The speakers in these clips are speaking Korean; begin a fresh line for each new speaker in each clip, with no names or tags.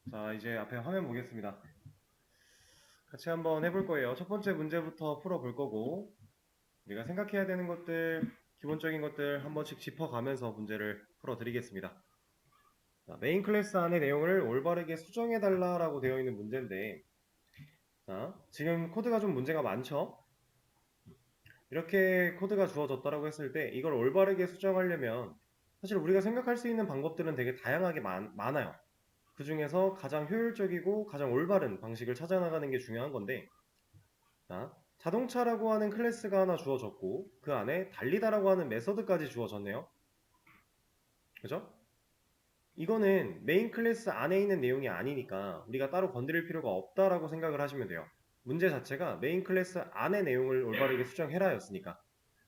자, 이제 앞에 화면 보겠습니다. 같이 한번 해볼 거예요. 첫 번째 문제부터 풀어볼 거고, 우리가 생각해야 되는 것들, 기본적인 것들 한 번씩 짚어가면서 문제를 풀어드리겠습니다. 자, 메인 클래스 안의 내용을 올바르게 수정해달라라고 되어 있는 문제인데, 자, 지금 코드가 좀 문제가 많죠? 이렇게 코드가 주어졌다라고 했을 때, 이걸 올바르게 수정하려면, 사실 우리가 생각할 수 있는 방법들은 되게 다양하게 많아요. 그 중에서 가장 효율적이고 가장 올바른 방식을 찾아나가는 게 중요한 건데, 자, 자동차라고 하는 클래스가 하나 주어졌고 그 안에 달리다라고 하는 메서드까지 주어졌네요. 그죠? 이거는 메인 클래스 안에 있는 내용이 아니니까 우리가 따로 건드릴 필요가 없다라고 생각을 하시면 돼요. 문제 자체가 메인 클래스 안의 내용을 올바르게 수정해라 였으니까.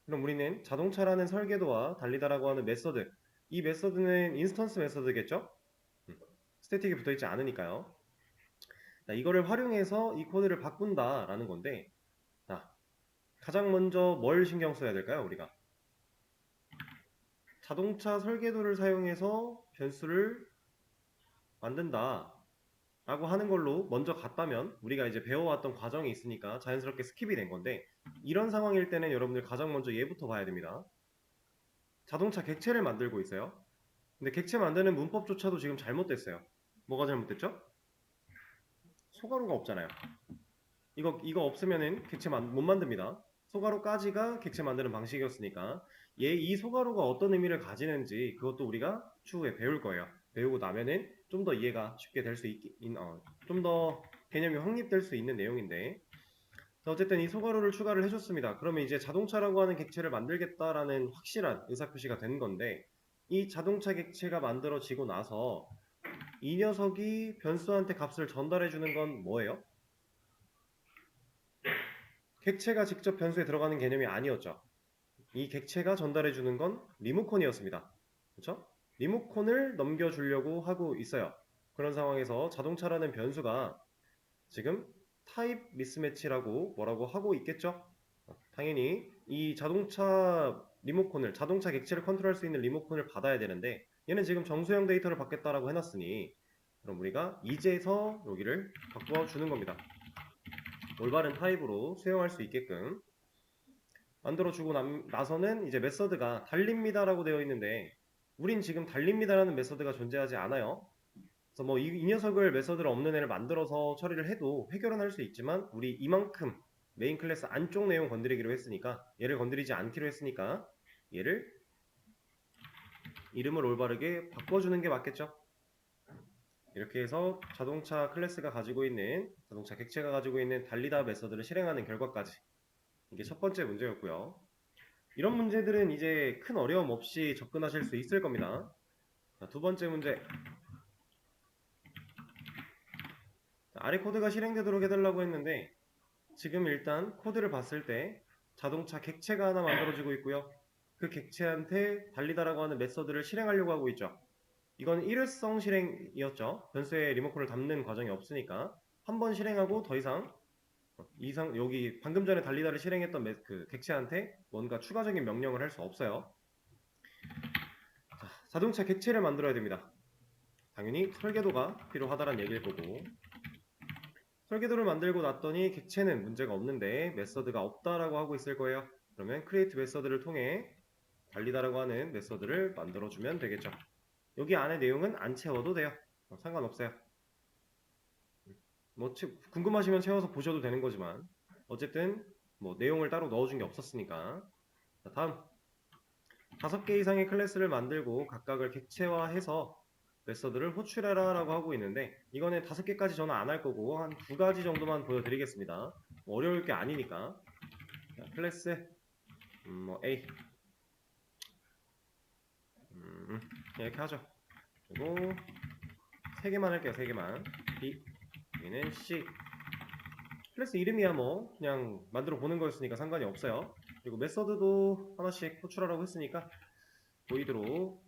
그럼 우리는 자동차라는 설계도와 달리다라고 하는 메서드, 이 메서드는 인스턴스 메서드겠죠? 스태틱이 붙어있지 않으니까요. 자, 이거를 활용해서 이 코드를 바꾼다라는 건데, 자, 가장 먼저 뭘 신경 써야 될까요, 우리가? 자동차 설계도를 사용해서 변수를 만든다 라고 하는 걸로 먼저 갔다면 우리가 이제 배워왔던 과정이 있으니까 자연스럽게 스킵이 된 건데, 이런 상황일 때는 여러분들 가장 먼저 얘부터 봐야 됩니다. 자동차 객체를 만들고 있어요. 근데 객체 만드는 문법조차도 지금 잘못됐어요. 뭐가 잘못됐죠? 소가루가 없잖아요. 이거 없으면은 객체 못 만듭니다. 소가루까지가 객체 만드는 방식이었으니까 이 소가루가 어떤 의미를 가지는지 그것도 우리가 추후에 배울 거예요. 배우고 나면은 좀 더 이해가 쉽게 될 수 좀 더 개념이 확립될 수 있는 내용인데, 어쨌든 이 소가루를 추가를 해줬습니다. 그러면 이제 자동차라고 하는 객체를 만들겠다라는 확실한 의사표시가 된 건데, 이 자동차 객체가 만들어지고 나서 이 녀석이 변수한테 값을 전달해 주는 건 뭐예요? 객체가 직접 변수에 들어가는 개념이 아니었죠. 이 객체가 전달해 주는 건 리모컨이었습니다. 그렇죠? 리모컨을 넘겨주려고 하고 있어요. 그런 상황에서 자동차라는 변수가 지금 타입 미스매치라고 뭐라고 하고 있겠죠? 당연히 이 자동차 리모컨을, 자동차 객체를 컨트롤할 수 있는 리모컨을 받아야 되는데, 얘는 지금 정수형 데이터를 받겠다라고 해놨으니 그럼 우리가 이제서 여기를 바꿔주는 겁니다. 올바른 타입으로 수용할 수 있게끔 만들어주고 나서는 이제 메서드가 달립니다라고 되어 있는데, 우린 지금 달립니다라는 메서드가 존재하지 않아요. 그래서 뭐 이 녀석을 메서드를 없는 애를 만들어서 처리를 해도 해결은 할 수 있지만, 우리 이만큼 메인 클래스 안쪽 내용 건드리기로 했으니까, 얘를 건드리지 않기로 했으니까 얘를 이름을 올바르게 바꿔주는 게 맞겠죠. 이렇게 해서 자동차 클래스가 가지고 있는, 자동차 객체가 가지고 있는 달리다 메서드를 실행하는 결과까지, 이게 첫 번째 문제였고요. 이런 문제들은 이제 큰 어려움 없이 접근하실 수 있을 겁니다. 자, 두 번째 문제. 자, 아래 코드가 실행되도록 해달라고 했는데, 지금 일단 코드를 봤을 때 자동차 객체가 하나 만들어지고 있고요. 그 객체한테 달리다라고 하는 메서드를 실행하려고 하고 있죠. 이건 일회성 실행이었죠. 변수에 리모컨을 담는 과정이 없으니까 한 번 실행하고 더 이상 여기 방금 전에 달리다를 실행했던 그 객체한테 뭔가 추가적인 명령을 할 수 없어요. 자, 자동차 객체를 만들어야 됩니다. 당연히 설계도가 필요하다는 얘기일 거고, 설계도를 만들고 났더니 객체는 문제가 없는데 메서드가 없다라고 하고 있을 거예요. 그러면 create 메서드를 통해 달리다라고 하는 메서드를 만들어주면 되겠죠. 여기 안에 내용은 안 채워도 돼요. 상관없어요. 뭐 궁금하시면 채워서 보셔도 되는 거지만, 어쨌든 뭐 내용을 따로 넣어준 게 없었으니까. 자, 다음 5개 이상의 클래스를 만들고 각각을 객체화해서 메서드를 호출해라 라고 하고 있는데, 이거는 5개까지 저는 안 할 거고 한 2가지 정도만 보여드리겠습니다. 뭐 어려울 게 아니니까. 자, 클래스 뭐 A 이렇게 하죠. 그리고 3개만 할게요. 3개만. B, 여기는 C. 클래스 이름이야 뭐 그냥 만들어 보는 거였으니까 상관이 없어요. 그리고 메서드도 하나씩 호출하라고 했으니까 보이드로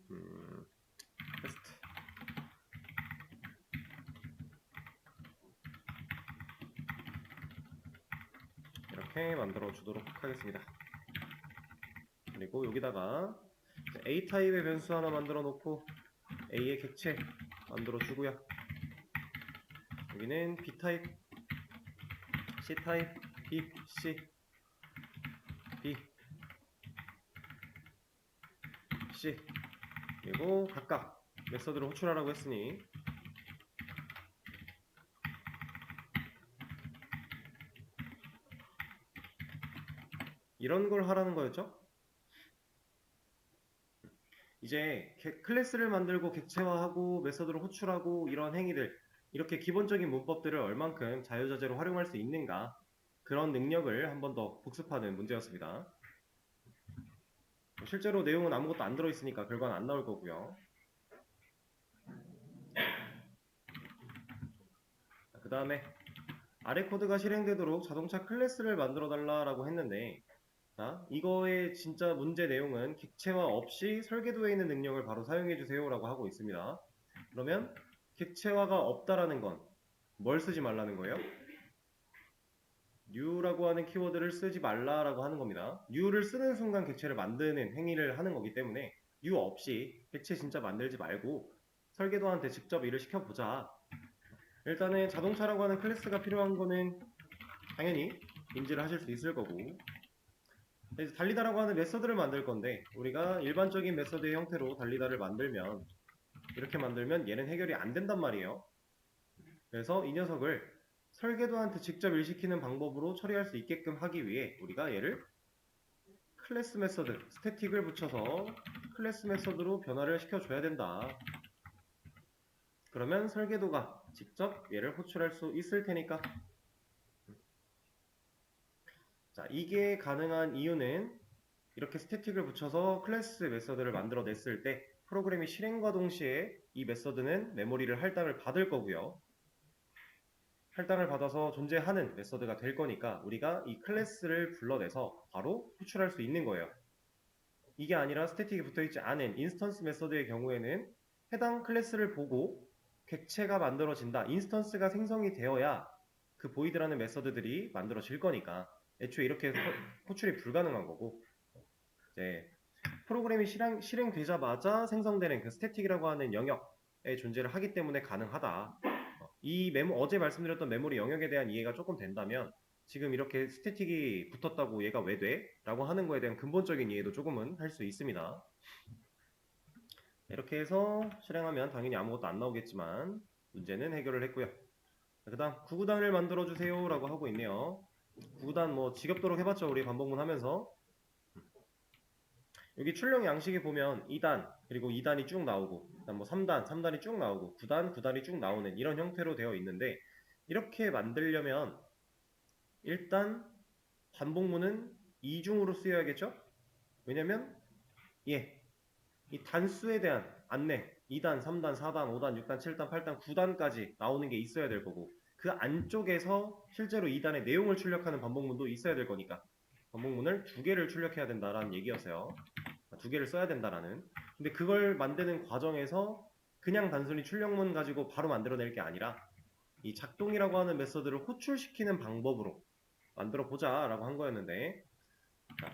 테스트 이렇게 만들어 주도록 하겠습니다. 그리고 여기다가 A 타입의 변수 하나 만들어 놓고 A의 객체 만들어 주고요. 여기는 B타입, C타입, B, C, B, C, 그리고 각각 메서드를 호출하라고 했으니 이런 걸 하라는 거였죠. 이제 클래스를 만들고 객체화하고 메서드를 호출하고 이런 행위들, 이렇게 기본적인 문법들을 얼만큼 자유자재로 활용할 수 있는가, 그런 능력을 한 번 더 복습하는 문제였습니다. 실제로 내용은 아무것도 안 들어있으니까 결과는 안 나올 거고요. 그 다음에 아래 코드가 실행되도록 자동차 클래스를 만들어 달라고 했는데, 자, 이거의 진짜 문제 내용은 객체화 없이 설계도에 있는 능력을 바로 사용해 주세요 라고 하고 있습니다. 그러면 객체화가 없다라는 건 뭘 쓰지 말라는 거예요? new라고 하는 키워드를 쓰지 말라라고 하는 겁니다. new를 쓰는 순간 객체를 만드는 행위를 하는 거기 때문에 new 없이 객체 진짜 만들지 말고 설계도한테 직접 일을 시켜보자. 일단은 자동차라고 하는 클래스가 필요한 거는 당연히 인지를 하실 수 있을 거고, 이제 달리다라고 하는 메서드를 만들 건데, 우리가 일반적인 메서드의 형태로 달리다를 만들면, 이렇게 만들면 얘는 해결이 안 된단 말이에요. 그래서 이 녀석을 설계도한테 직접 일시키는 방법으로 처리할 수 있게끔 하기 위해 우리가 얘를 클래스 메서드, 스태틱을 붙여서 클래스 메서드로 변화를 시켜줘야 된다. 그러면 설계도가 직접 얘를 호출할 수 있을 테니까. 자, 이게 가능한 이유는 이렇게 스태틱을 붙여서 클래스 메서드를 만들어냈을 때 프로그램이 실행과 동시에 이 메서드는 메모리를 할당을 받을 거고요. 할당을 받아서 존재하는 메서드가 될 거니까 우리가 이 클래스를 불러내서 바로 호출할 수 있는 거예요. 이게 아니라 스태틱이 붙어있지 않은 인스턴스 메서드의 경우에는 해당 클래스를 보고 객체가 만들어진다, 인스턴스가 생성이 되어야 그 보이드라는 메서드들이 만들어질 거니까 애초에 이렇게 호출이 불가능한 거고, 이제 프로그램이 실행되자마자 생성되는 그 스태틱이라고 하는 영역의 존재를 하기 때문에 가능하다. 이 어제 말씀드렸던 메모리 영역에 대한 이해가 조금 된다면 지금 이렇게 스태틱이 붙었다고 얘가 왜 돼? 라고 하는 거에 대한 근본적인 이해도 조금은 할 수 있습니다. 이렇게 해서 실행하면 당연히 아무것도 안 나오겠지만 문제는 해결을 했고요. 그 다음 구구단을 만들어 주세요 라고 하고 있네요. 구구단 뭐 지겹도록 해봤죠, 우리 반복문 하면서. 여기 출력 양식에 보면 2단, 그리고 2단이 쭉 나오고, 그다음 뭐 3단, 3단이 쭉 나오고, 9단, 9단이 쭉 나오는 이런 형태로 되어 있는데, 이렇게 만들려면 일단 반복문은 이중으로 쓰여야겠죠? 왜냐면 이 단수에 대한 안내, 2단, 3단, 4단, 5단, 6단, 7단, 8단, 9단까지 나오는 게 있어야 될 거고, 그 안쪽에서 실제로 2단의 내용을 출력하는 반복문도 있어야 될 거니까 반복문을 2개를 출력해야 된다라는 얘기였어요. 2개를 써야 된다라는. 근데 그걸 만드는 과정에서 그냥 단순히 출력문 가지고 바로 만들어낼 게 아니라 이 작동이라고 하는 메서드를 호출시키는 방법으로 만들어 보자 라고 한 거였는데, 자,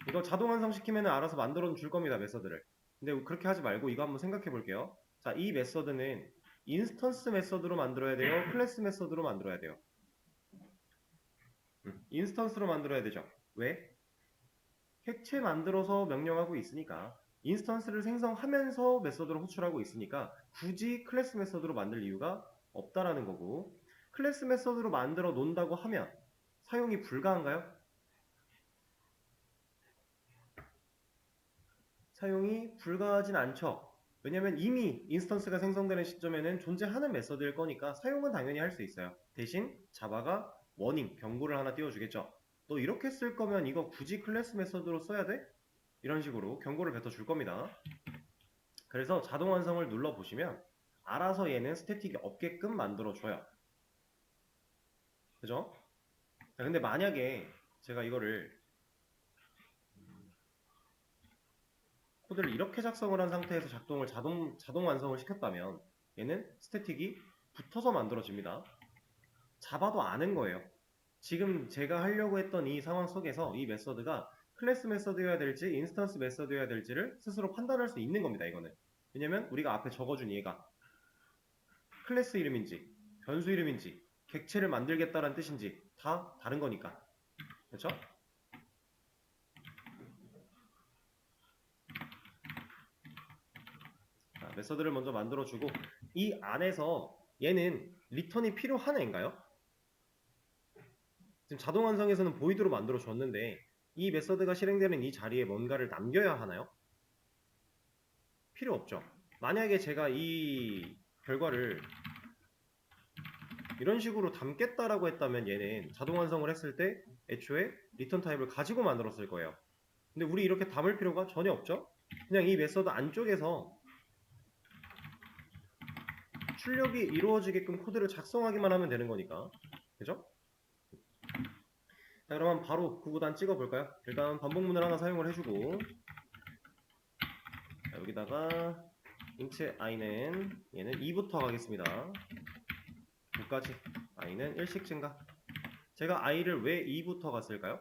이거 자동 완성시키면 알아서 만들어 줄 겁니다, 메서드를. 근데 그렇게 하지 말고 이거 한번 생각해 볼게요. 자, 이 메서드는 인스턴스 메서드로 만들어야 돼요? 클래스 메서드로 만들어야 돼요? 인스턴스로 만들어야 되죠. 왜? 객체 만들어서 명령하고 있으니까, 인스턴스를 생성하면서 메서드를 호출하고 있으니까 굳이 클래스 메서드로 만들 이유가 없다라는 거고, 클래스 메서드로 만들어 놓는다고 하면 사용이 불가한가요? 사용이 불가하진 않죠. 왜냐면 이미 인스턴스가 생성되는 시점에는 존재하는 메서드일 거니까 사용은 당연히 할 수 있어요. 대신 자바가 워닝, 경고를 하나 띄워주겠죠. 너 이렇게 쓸 거면 이거 굳이 클래스 메서드로 써야 돼? 이런 식으로 경고를 뱉어줄 겁니다. 그래서 자동 완성을 눌러보시면 알아서 얘는 스태틱이 없게끔 만들어줘요. 그죠? 자, 근데 만약에 제가 이거를 코드를 이렇게 작성을 한 상태에서 자동 완성을 시켰다면 얘는 스태틱이 붙어서 만들어집니다. 자바도 아는 거예요. 지금 제가 하려고 했던 이 상황 속에서 이 메서드가 클래스 메서드여야 될지 인스턴스 메서드여야 될지를 스스로 판단할 수 있는 겁니다. 이거는. 왜냐면 우리가 앞에 적어준 얘가 클래스 이름인지 변수 이름인지 객체를 만들겠다라는 뜻인지 다 다른 거니까. 그렇죠? 자, 메서드를 먼저 만들어주고 이 안에서 얘는 리턴이 필요한 애인가요? 지금 자동 완성에서는 보이드로 만들어 줬는데 이 메서드가 실행되는 이 자리에 뭔가를 남겨야 하나요? 필요 없죠. 만약에 제가 이 결과를 이런 식으로 담겠다라고 했다면 얘는 자동 완성을 했을 때 애초에 리턴 타입을 가지고 만들었을 거예요. 근데 우리 이렇게 담을 필요가 전혀 없죠. 그냥 이 메서드 안쪽에서 출력이 이루어지게끔 코드를 작성하기만 하면 되는 거니까. 그죠? 자, 그러면 바로 구구단 찍어볼까요? 일단 반복문을 하나 사용을 해주고, 자, 여기다가 int i는 얘는 2부터 가겠습니다. 9까지 i는 1씩 증가. 제가 i를 왜 2부터 갔을까요?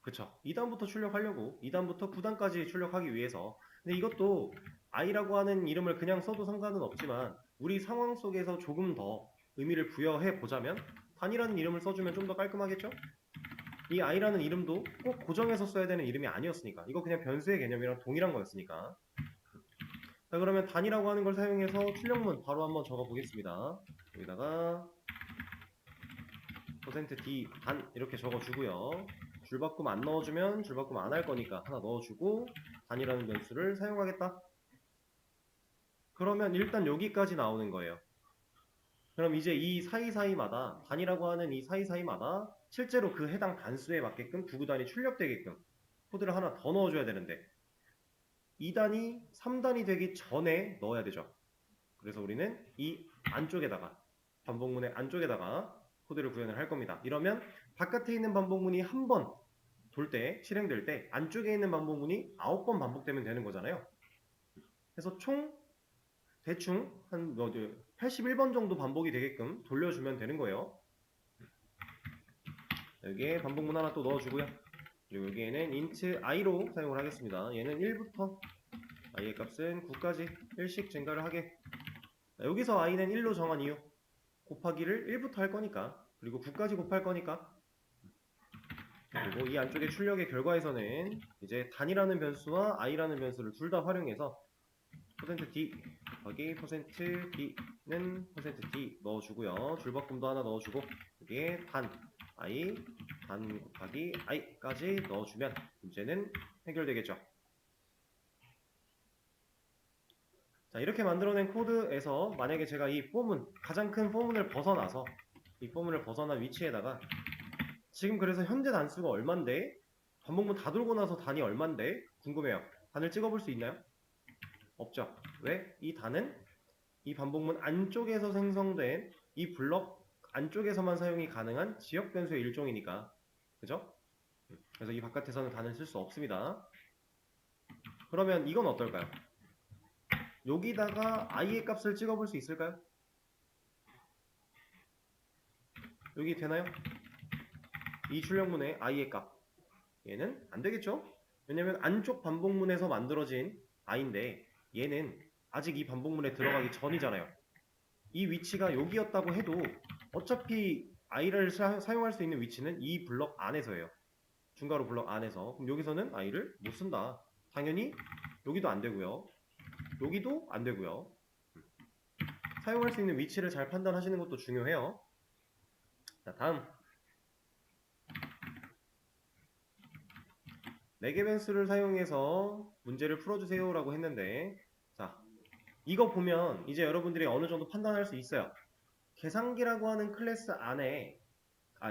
그쵸. 2단부터 출력하려고 2단부터 9단까지 출력하기 위해서. 근데 이것도 i라고 하는 이름을 그냥 써도 상관은 없지만 우리 상황 속에서 조금 더 의미를 부여해 보자면 단이라는 이름을 써주면 좀 더 깔끔하겠죠? 이 i라는 이름도 꼭 고정해서 써야 되는 이름이 아니었으니까 이거 그냥 변수의 개념이랑 동일한 거였으니까. 자, 그러면 단이라고 하는 걸 사용해서 출력문 바로 한번 적어 보겠습니다. 여기다가 %d 단 이렇게 적어주고요. 줄바꿈 안 넣어주면 줄바꿈 안 할 거니까 하나 넣어주고 단이라는 변수를 사용하겠다. 그러면 일단 여기까지 나오는 거예요. 그럼 이제 이 사이사이마다 단이라고 하는 이 사이사이마다 실제로 그 해당 단수에 맞게끔 구구단이 출력되게끔 코드를 하나 더 넣어줘야 되는데 2단이 3단이 되기 전에 넣어야 되죠. 그래서 우리는 이 안쪽에다가 반복문의 안쪽에다가 코드를 구현을 할 겁니다. 이러면 바깥에 있는 반복문이 한 번 돌 때 실행될 때 안쪽에 있는 반복문이 9번 반복되면 되는 거잖아요. 그래서 총 대충 한 81번 정도 반복이 되게끔 돌려주면 되는 거예요. 여기에 반복문 하나 또 넣어주고요. 그리고 여기에는 int i로 사용을 하겠습니다. 얘는 1부터 i의 값은 9까지 1씩 증가를 하게. 여기서 i는 1로 정한 이유 곱하기를 1부터 할 거니까 그리고 9까지 곱할 거니까 그리고 이 안쪽에 출력의 결과에서는 이제 단이라는 변수와 i라는 변수를 둘 다 활용해서 %d 곱하기 %d는 %d 넣어주고요. 줄바꿈도 하나 넣어주고 여기에 단 곱하기 i까지 넣어주면 문제는 해결되겠죠. 자, 이렇게 만들어낸 코드에서 만약에 제가 이 포문, 가장 큰 포문을 벗어나서 이 포문을 벗어난 위치에다가 지금 그래서 현재 단수가 얼만데 반복문 다 돌고 나서 단이 얼만데 궁금해요. 단을 찍어볼 수 있나요? 없죠. 왜? 이 단은 이 반복문 안쪽에서 생성된 이 블럭 안쪽에서만 사용이 가능한 지역 변수의 일종이니까. 그죠? 그래서 이 바깥에서는 단을 쓸 수 없습니다. 그러면 이건 어떨까요? 여기다가 i의 값을 찍어볼 수 있을까요? 여기 되나요? 이 출력문의 i의 값 얘는 안 되겠죠? 왜냐면 안쪽 반복문에서 만들어진 i인데 얘는 아직 이 반복문에 들어가기 전이잖아요. 이 위치가 여기였다고 해도 어차피 i를 사용할 수 있는 위치는 이 블럭 안에서예요. 중괄호 블럭 안에서. 그럼 여기서는 i를 못 쓴다. 당연히 여기도 안 되고요. 여기도 안 되고요. 사용할 수 있는 위치를 잘 판단하시는 것도 중요해요. 자, 다음 4개 변수를 사용해서 문제를 풀어주세요 라고 했는데 자, 이거 보면 이제 여러분들이 어느 정도 판단할 수 있어요. 계산기라고 하는 클래스 안에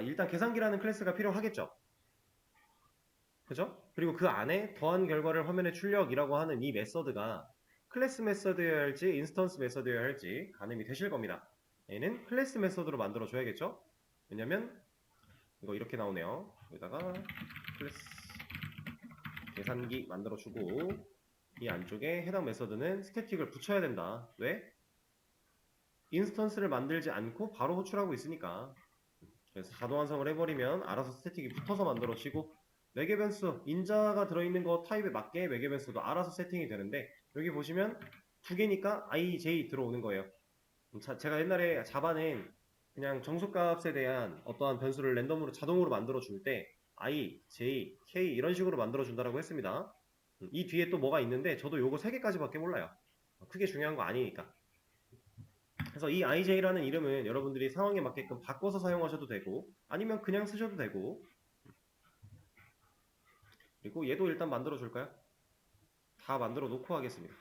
일단 계산기라는 클래스가 필요하겠죠. 그죠? 그리고 그 안에 더한 결과를 화면에 출력이라고 하는 이 메서드가 클래스 메서드여야 할지 인스턴스 메서드여야 할지 가늠이 되실 겁니다. 얘는 클래스 메서드로 만들어 줘야겠죠? 왜냐면 이거 이렇게 나오네요. 여기다가 클래스 계산기 만들어 주고 이 안쪽에 해당 메서드는 스태틱을 붙여야 된다. 왜? 인스턴스를 만들지 않고 바로 호출하고 있으니까. 그래서 자동 완성을 해버리면 알아서 스태틱이 붙어서 만들어지고 매개 변수 인자가 들어있는 거 타입에 맞게 매개 변수도 알아서 세팅이 되는데 여기 보시면 두 개니까 ij 들어오는 거예요. 제가 옛날에 자바는 그냥 정수값에 대한 어떠한 변수를 랜덤으로 자동으로 만들어 줄 때 i, j, k 이런 식으로 만들어 준다라고 했습니다. 이 뒤에 또 뭐가 있는데 저도 요거 3개까지밖에 몰라요. 크게 중요한 거 아니니까. 그래서 이 ij라는 이름은 여러분들이 상황에 맞게끔 바꿔서 사용하셔도 되고 아니면 그냥 쓰셔도 되고, 그리고 얘도 일단 만들어 줄까요? 다 만들어 놓고 하겠습니다.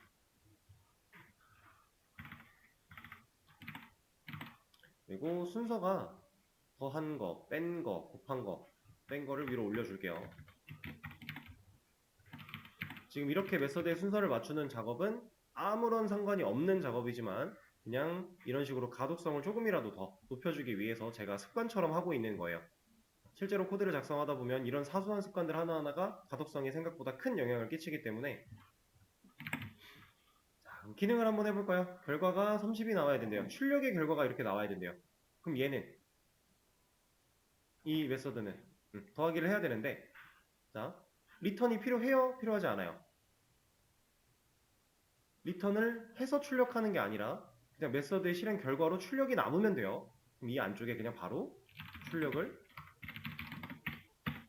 그리고 순서가 더한 거, 뺀 거, 곱한 거, 뺀 거를 위로 올려줄게요. 지금 이렇게 메서드의 순서를 맞추는 작업은 아무런 상관이 없는 작업이지만 그냥 이런 식으로 가독성을 조금이라도 더 높여주기 위해서 제가 습관처럼 하고 있는 거예요. 실제로 코드를 작성하다 보면 이런 사소한 습관들 하나하나가 가독성에 생각보다 큰 영향을 끼치기 때문에, 자, 기능을 한번 해볼까요? 결과가 30이 나와야 된대요. 출력의 결과가 이렇게 나와야 된대요. 그럼 얘는, 이 메서드는 더하기를 해야 되는데, 자, 리턴이 필요해요? 필요하지 않아요? 리턴을 해서 출력하는 게 아니라 그냥 메서드의 실행 결과로 출력이 남으면 돼요. 그럼 이 안쪽에 그냥 바로 출력을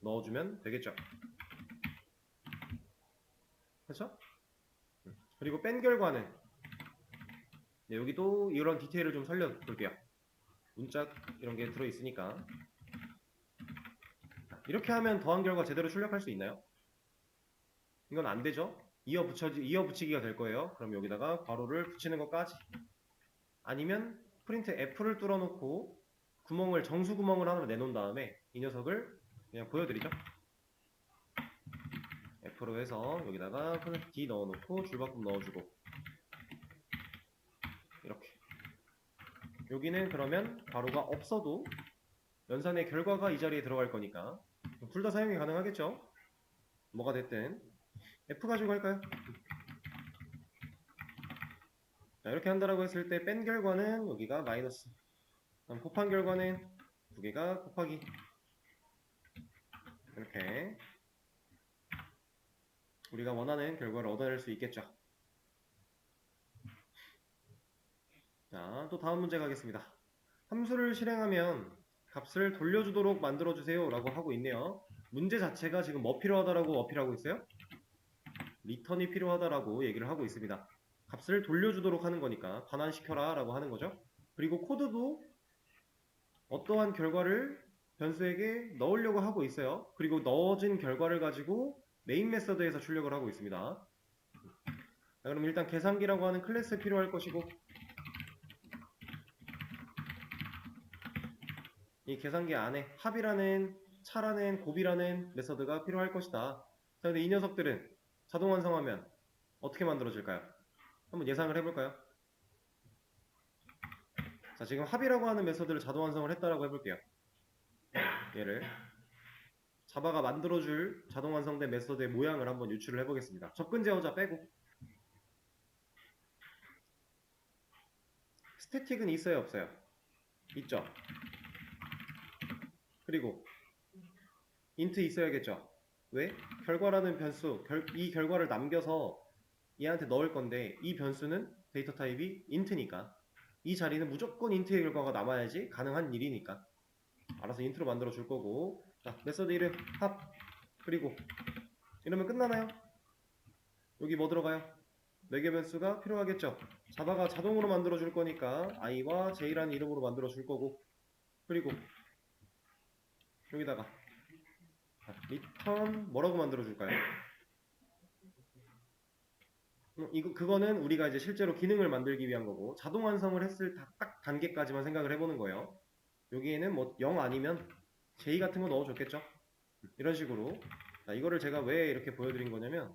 넣어주면 되겠죠. 그렇죠? 그리고 뺀 결과는, 네, 여기도 이런 디테일을 좀 살려볼게요. 문짝 이런 게 들어있으니까. 이렇게 하면 더한 결과 제대로 출력할 수 있나요? 이건 안 되죠? 이어 붙이기가 될 거예요. 그럼 여기다가 괄호를 붙이는 것까지. 아니면 프린트 F를 뚫어놓고 구멍을, 정수 구멍을 하나 내놓은 다음에 이 녀석을 그냥 보여드리죠. F로 해서 여기다가 D 넣어놓고 줄바꿈 넣어주고, 이렇게. 여기는 그러면 괄호가 없어도 연산의 결과가 이 자리에 들어갈 거니까 둘 다 사용이 가능하겠죠. 뭐가 됐든. F 가지고 할까요? 자, 이렇게 한다라고 했을 때 뺀 결과는 여기가 마이너스, 그럼 곱한 결과는 두 개가 곱하기, 이렇게 우리가 원하는 결과를 얻어낼 수 있겠죠. 자, 또 다음 문제 가겠습니다. 함수를 실행하면 값을 돌려주도록 만들어주세요 라고 하고 있네요. 문제 자체가 지금 뭐 필요하다라고 어필하고 있어요? 리턴이 필요하다라고 얘기를 하고 있습니다. 값을 돌려주도록 하는 거니까 반환시켜라 라고 하는 거죠. 그리고 코드도 어떠한 결과를 변수에게 넣으려고 하고 있어요. 그리고 넣어진 결과를 가지고 메인 메서드에서 출력을 하고 있습니다. 자, 그럼 일단 계산기라고 하는 클래스 필요할 것이고, 이 계산기 안에 합이라는, 차라는, 곱이라는 메서드가 필요할 것이다. 자, 근데 이 녀석들은 자동 완성하면 어떻게 만들어질까요? 한번 예상을 해볼까요? 자, 지금 합이라고 하는 메서드를 자동 완성을 했다라고 해볼게요. 얘를 자바가 만들어줄 자동 완성된 메서드의 모양을 한번 유출을 해보겠습니다. 접근 제어자 빼고. 스태틱은 있어요, 없어요? 있죠. 그리고 인트 있어야겠죠. 왜? 결과라는 변수, 이 결과를 남겨서 얘한테 넣을 건데 이 변수는 데이터 타입이 int니까 이 자리는 무조건 int의 결과가 남아야지 가능한 일이니까 알아서 int로 만들어 줄 거고. 자, 메서드 이름 합, 그리고 이러면 끝나나요? 여기 뭐 들어가요? 매개 변수가 필요하겠죠. 자바가 자동으로 만들어 줄 거니까 i와 j라는 이름으로 만들어 줄 거고, 그리고 여기다가 return 뭐라고 만들어 줄까요? 그거는 우리가 이제 실제로 기능을 만들기 위한 거고, 자동 완성을 했을 딱 단계까지만 생각을 해보는 거예요. 여기에는 뭐 0 아니면 J 같은 거 넣어줬겠죠. 이런 식으로. 자, 이거를 제가 왜 이렇게 보여드린 거냐면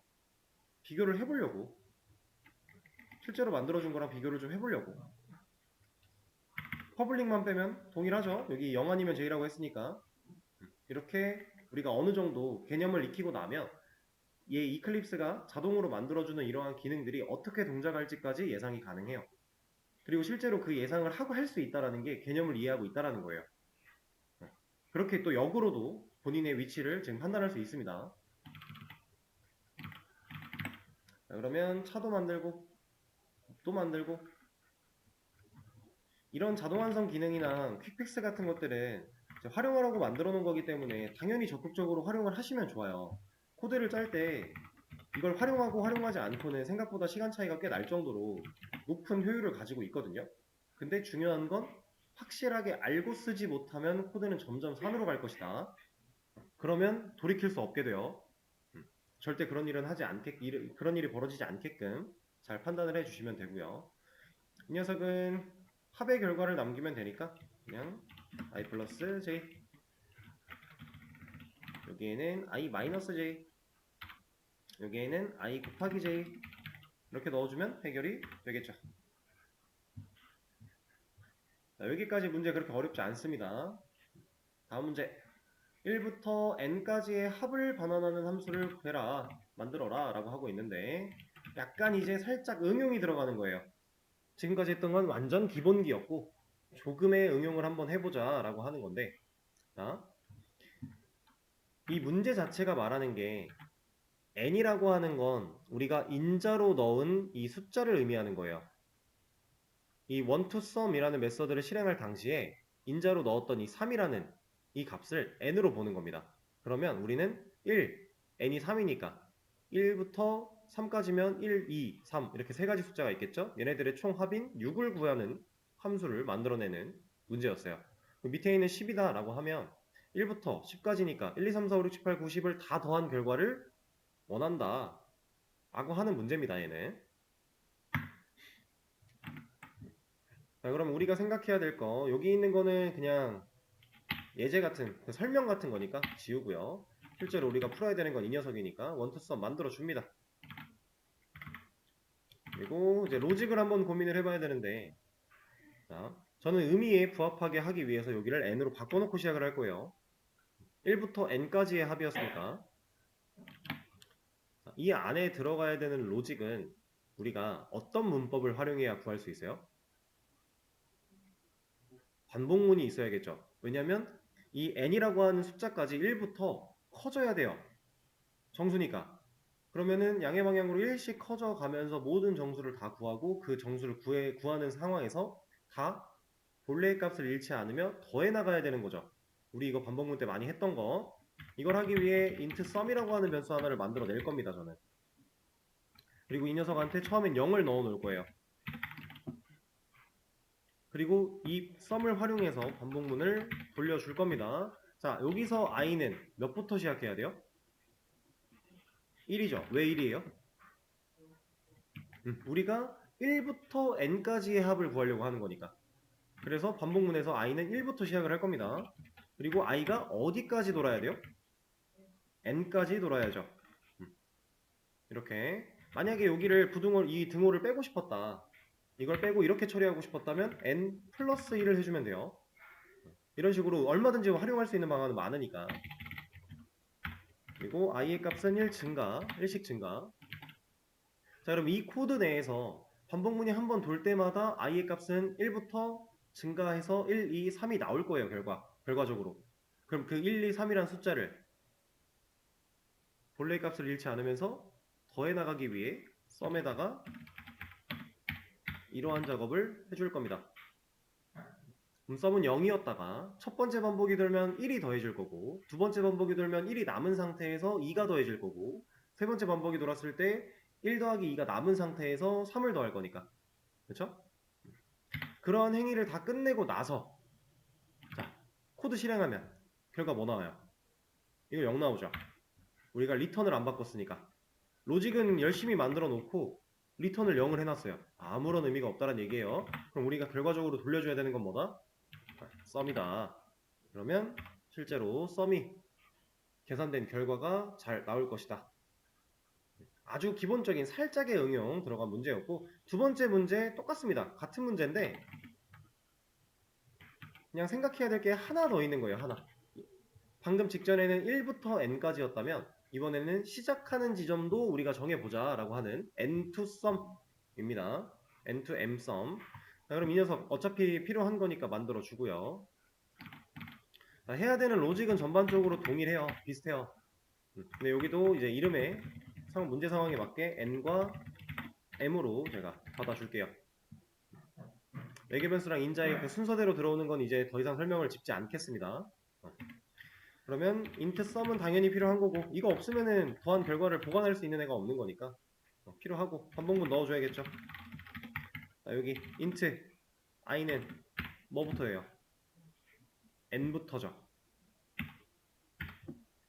비교를 해보려고, 실제로 만들어준 거랑 비교를 좀 해보려고. 퍼블릭만 빼면 동일하죠. 여기 0 아니면 J라고 했으니까. 이렇게 우리가 어느 정도 개념을 익히고 나면 얘 이클립스가 자동으로 만들어주는 이러한 기능들이 어떻게 동작할지까지 예상이 가능해요. 그리고 실제로 그 예상을 하고 할 수 있다는 게 개념을 이해하고 있다는 거예요. 그렇게 또 역으로도 본인의 위치를 지금 판단할 수 있습니다. 자, 그러면 차도 만들고 또 만들고 이런 자동 완성 기능이나 퀵픽스 같은 것들은 이제 활용하라고 만들어 놓은 거기 때문에 당연히 적극적으로 활용을 하시면 좋아요. 코드를 짤 때 이걸 활용하고 활용하지 않고는 생각보다 시간 차이가 꽤 날 정도로 높은 효율을 가지고 있거든요. 근데 중요한 건 확실하게 알고 쓰지 못하면 코드는 점점 산으로 갈 것이다. 그러면 돌이킬 수 없게 돼요. 절대 그런 일은 그런 일이 벌어지지 않게끔 잘 판단을 해주시면 되고요. 이 녀석은 합의 결과를 남기면 되니까 그냥 i 플러스 j, 여기에는 i 마이너스 j, 여기에는 i 곱하기 j 이렇게 넣어주면 해결이 되겠죠. 자, 여기까지 문제 그렇게 어렵지 않습니다. 다음 문제. 1부터 n까지의 합을 반환하는 함수를 구해라, 만들어라 라고 하고 있는데 약간 이제 살짝 응용이 들어가는 거예요. 지금까지 했던 건 완전 기본기였고 조금의 응용을 한번 해보자 라고 하는 건데, 자, 이 문제 자체가 말하는 게 n이라고 하는 건 우리가 인자로 넣은 이 숫자를 의미하는 거예요. 이 one-to-sum이라는 메서드를 실행할 당시에 인자로 넣었던 이 3이라는 이 값을 n으로 보는 겁니다. 그러면 우리는 1, n이 3이니까 1부터 3까지면 1, 2, 3 이렇게 세 가지 숫자가 있겠죠? 얘네들의 총 합인 6을 구하는 함수를 만들어내는 문제였어요. 밑에 있는 10이다 라고 하면 1부터 10까지니까 1, 2, 3, 4, 5, 6, 7, 8, 9, 10을 다 더한 결과를 원한다 라고 하는 문제입니다. 얘는. 자, 그럼 우리가 생각해야 될 거, 여기 있는 거는 그냥 예제 같은 설명 같은 거니까 지우고요. 실제로 우리가 풀어야 되는 건 이 녀석이니까 원투썸 만들어 줍니다. 그리고 이제 로직을 한번 고민을 해봐야 되는데, 자, 저는 의미에 부합하게 하기 위해서 여기를 n으로 바꿔놓고 시작을 할 거예요. 1부터 n까지의 합이었으니까 이 안에 들어가야 되는 로직은 우리가 어떤 문법을 활용해야 구할 수 있어요? 반복문이 있어야겠죠. 왜냐면 이 n이라고 하는 숫자까지 1부터 커져야 돼요. 정수니까. 그러면은 양의 방향으로 1씩 커져 가면서 모든 정수를 다 구하고 그 정수를 구하는 상황에서 다 본래의 값을 잃지 않으며 더해 나가야 되는 거죠. 우리 이거 반복문 때 많이 했던 거. 이걸 하기 위해 int sum이라고 하는 변수 하나를 만들어 낼 겁니다, 저는. 그리고 이 녀석한테 처음엔 0을 넣어 놓을 거예요. 그리고 이 sum을 활용해서 반복문을 돌려줄 겁니다. 자, 여기서 i는 몇부터 시작해야 돼요? 1이죠. 왜 1이에요? 우리가 1부터 n까지의 합을 구하려고 하는 거니까. 그래서 반복문에서 i는 1부터 시작을 할 겁니다. 그리고 i가 어디까지 돌아야 돼요? n까지 돌아야죠. 이렇게. 만약에 여기를 이 등호를 빼고 싶었다. 이걸 빼고 이렇게 처리하고 싶었다면 n 플러스 1을 해주면 돼요. 이런 식으로 얼마든지 활용할 수 있는 방안은 많으니까. 그리고 i의 값은 1씩 증가. 자, 그럼 이 코드 내에서 반복문이 한 번 돌 때마다 i의 값은 1부터 증가해서 1, 2, 3이 나올 거예요, 결과적으로. 그럼 그 1, 2, 3이라는 숫자를 본래의 값을 잃지 않으면서 더해 나가기 위해 썸에다가 이러한 작업을 해줄 겁니다. 썸은 0이었다가 첫 번째 반복이 돌면 1이 더해질 거고, 두 번째 반복이 돌면 1이 남은 상태에서 2가 더해질 거고, 세 번째 반복이 돌았을 때 1 더하기 2가 남은 상태에서 3을 더할 거니까. 그렇죠? 그런 행위를 다 끝내고 나서 자, 코드 실행하면 결과 뭐 나와요? 이거 0 나오죠. 우리가 리턴을 안 바꿨으니까. 로직은 열심히 만들어 놓고 리턴을 0을 해놨어요. 아무런 의미가 없다는 얘기예요. 그럼 우리가 결과적으로 돌려줘야 되는 건 뭐다? 썸이다. 그러면 실제로 썸이 계산된 결과가 잘 나올 것이다. 아주 기본적인 살짝의 응용 들어간 문제였고, 두 번째 문제 똑같습니다. 같은 문제인데 그냥 생각해야 될 게 하나 더 있는 거예요. 하나. 방금 직전에는 1부터 n까지였다면 이번에는 시작하는 지점도 우리가 정해보자 라고 하는 n to sum입니다. n to m sum. 자, 그럼 이 녀석 어차피 필요한 거니까 만들어 주고요. 자, 해야 되는 로직은 전반적으로 동일해요. 비슷해요. 근데 여기도 이제 이름에 문제 상황에 맞게 n과 m으로 제가 받아줄게요. 외계 변수랑 인자의 그 순서대로 들어오는 건 이제 더 이상 설명을 짚지 않겠습니다. 그러면 int sum은 당연히 필요한 거고, 이거 없으면은 더한 결과를 보관할 수 있는 애가 없는 거니까 필요하고 반복문 넣어줘야겠죠. 자, 여기 int i는 뭐부터예요? n부터죠.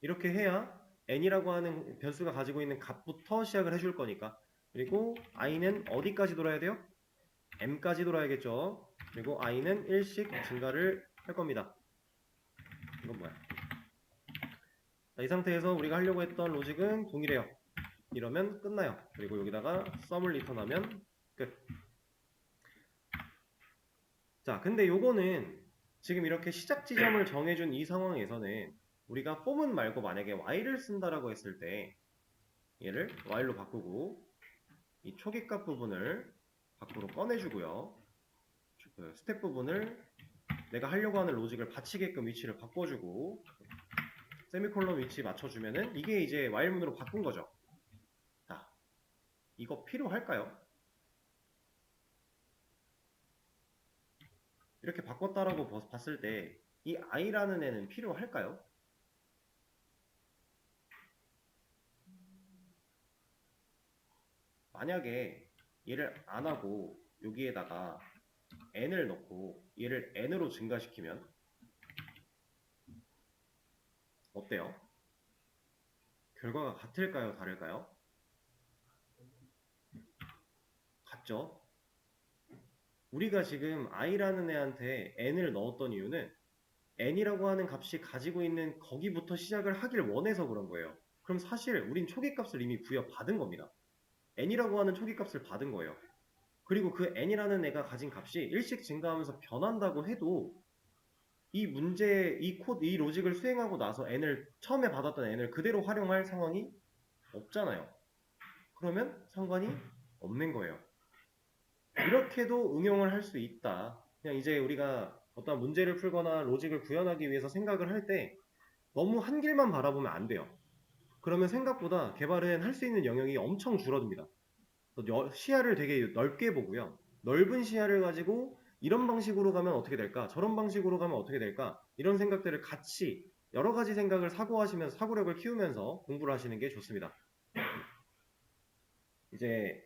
이렇게 해야 n이라고 하는 변수가 가지고 있는 값부터 시작을 해줄 거니까. 그리고 i는 어디까지 돌아야 돼요? m까지 돌아야겠죠. 그리고 i는 1씩 증가를 할 겁니다. 이건 뭐야? 자, 이 상태에서 우리가 하려고 했던 로직은 동일해요. 이러면 끝나요. 그리고 여기다가 썸을 리턴하면 끝. 자, 근데 요거는 지금 이렇게 시작 지점을 정해준 이 상황에서는 우리가 폼은 말고 만약에 y를 쓴다라고 했을 때 얘를 y로 바꾸고 이 초기값 부분을 밖으로 꺼내주고요. 그 스텝 부분을 내가 하려고 하는 로직을 받치게끔 위치를 바꿔주고 세미콜론 위치 맞춰주면은 이게 이제 while문으로 바꾼 거죠. 자, 이거 필요할까요? 이렇게 바꿨다라고 봤을 때 이 i라는 애는 필요할까요? 만약에 얘를 안 하고 여기에다가 n을 넣고 얘를 n으로 증가시키면 어때요? 결과가 같을까요? 다를까요? 같죠? 우리가 지금 i라는 애한테 n을 넣었던 이유는 n이라고 하는 값이 가지고 있는 거기부터 시작을 하길 원해서 그런 거예요. 그럼 사실 우린 초기값을 이미 부여받은 겁니다. n이라고 하는 초기값을 받은 거예요. 그리고 그 n이라는 애가 가진 값이 일씩 증가하면서 변한다고 해도 이 문제, 이 로직을 수행하고 나서 n을 처음에 받았던 n을 그대로 활용할 상황이 없잖아요. 그러면 상관이 없는 거예요. 이렇게도 응용을 할 수 있다. 그냥 이제 우리가 어떤 문제를 풀거나 로직을 구현하기 위해서 생각을 할 때 너무 한 길만 바라보면 안 돼요. 그러면 생각보다 개발은 할 수 있는 영역이 엄청 줄어듭니다. 시야를 되게 넓게 보고요. 넓은 시야를 가지고 이런 방식으로 가면 어떻게 될까? 저런 방식으로 가면 어떻게 될까? 이런 생각들을 같이 여러 가지 생각을 사고하시면서 사고력을 키우면서 공부를 하시는 게 좋습니다. 이제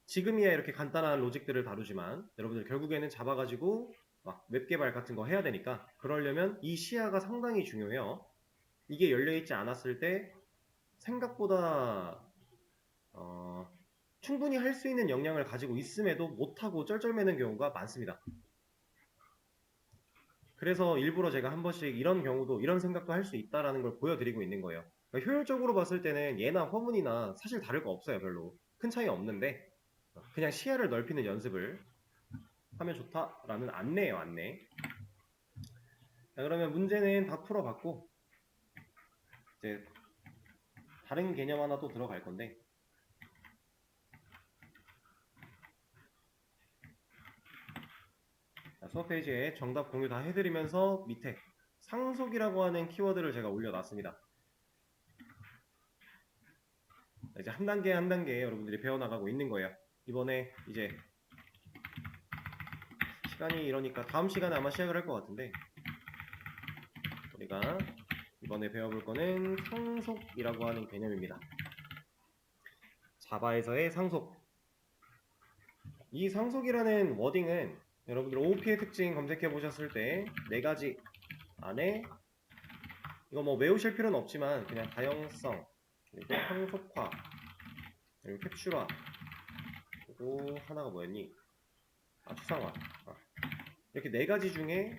지금이야 이렇게 간단한 로직들을 다루지만 여러분들 결국에는 잡아가지고 막 웹 개발 같은 거 해야 되니까 그러려면 이 시야가 상당히 중요해요. 이게 열려있지 않았을 때 생각보다 충분히 할 수 있는 역량을 가지고 있음에도 못하고 쩔쩔매는 경우가 많습니다. 그래서 일부러 제가 한 번씩 이런 경우도 이런 생각도 할 수 있다라는 걸 보여드리고 있는 거예요. 그러니까 효율적으로 봤을 때는 얘나 화문이나 사실 다를 거 없어요. 별로 큰 차이 없는데 그냥 시야를 넓히는 연습을 하면 좋다라는 안내예요. 안내. 자, 그러면 문제는 다 풀어봤고 이제 다른 개념 하나 또 들어갈 건데 수업 페이지에 정답 공유 다 해드리면서 밑에 상속이라고 하는 키워드를 제가 올려놨습니다. 이제 한 단계 한 단계 여러분들이 배워나가고 있는 거예요. 이번에 이제 시간이 이러니까 다음 시간에 아마 시작을 할 것 같은데 우리가 이번에 배워볼 거는 상속이라고 하는 개념입니다. 자바에서의 상속. 이 상속이라는 워딩은 여러분들 OOP의 특징 검색해 보셨을 때 4가지 안에 이거 뭐 외우실 필요는 없지만 그냥 다형성 그리고 상속화 그리고 캡슐화 그리고 하나가 뭐였니? 추상화 이렇게 4가지 중에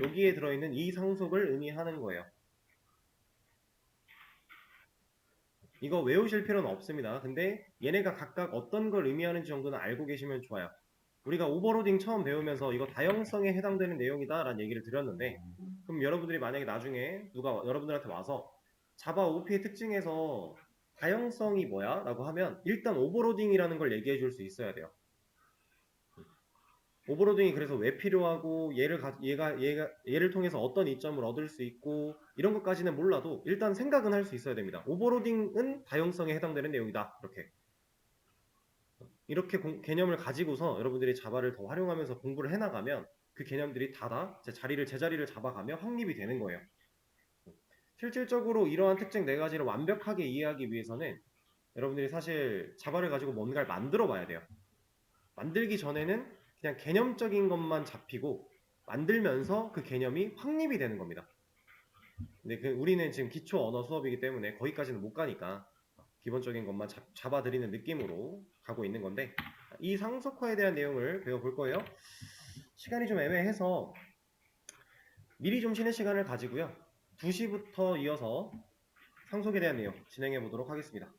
여기에 들어있는 이 상속을 의미하는 거예요. 이거 외우실 필요는 없습니다. 근데 얘네가 각각 어떤 걸 의미하는지 정도는 알고 계시면 좋아요. 우리가 오버로딩 처음 배우면서 이거 다형성에 해당되는 내용이다 라는 얘기를 드렸는데 그럼 여러분들이 만약에 나중에 누가 여러분들한테 와서 자바 OOP의 특징에서 다형성이 뭐야? 라고 하면 일단 오버로딩이라는 걸 얘기해 줄 수 있어야 돼요. 오버로딩이 그래서 왜 필요하고 얘를 통해서 어떤 이점을 얻을 수 있고 이런 것까지는 몰라도 일단 생각은 할 수 있어야 됩니다. 오버로딩은 다형성에 해당되는 내용이다. 이렇게. 이렇게 개념을 가지고서 여러분들이 자바를 더 활용하면서 공부를 해나가면 그 개념들이 다다 제자리를 잡아가며 확립이 되는 거예요. 실질적으로 이러한 특징 4가지를 완벽하게 이해하기 위해서는 여러분들이 사실 자바를 가지고 뭔가를 만들어 봐야 돼요. 만들기 전에는 그냥 개념적인 것만 잡히고 만들면서 그 개념이 확립이 되는 겁니다. 근데 우리는 지금 기초 언어 수업이기 때문에 거기까지는 못 가니까 기본적인 것만 잡아드리는 느낌으로 가고 있는 건데, 이 상속화에 대한 내용을 배워볼 거예요. 시간이 좀 애매해서 미리 좀 쉬는 시간을 가지고요. 2시부터 이어서 상속에 대한 내용 진행해 보도록 하겠습니다.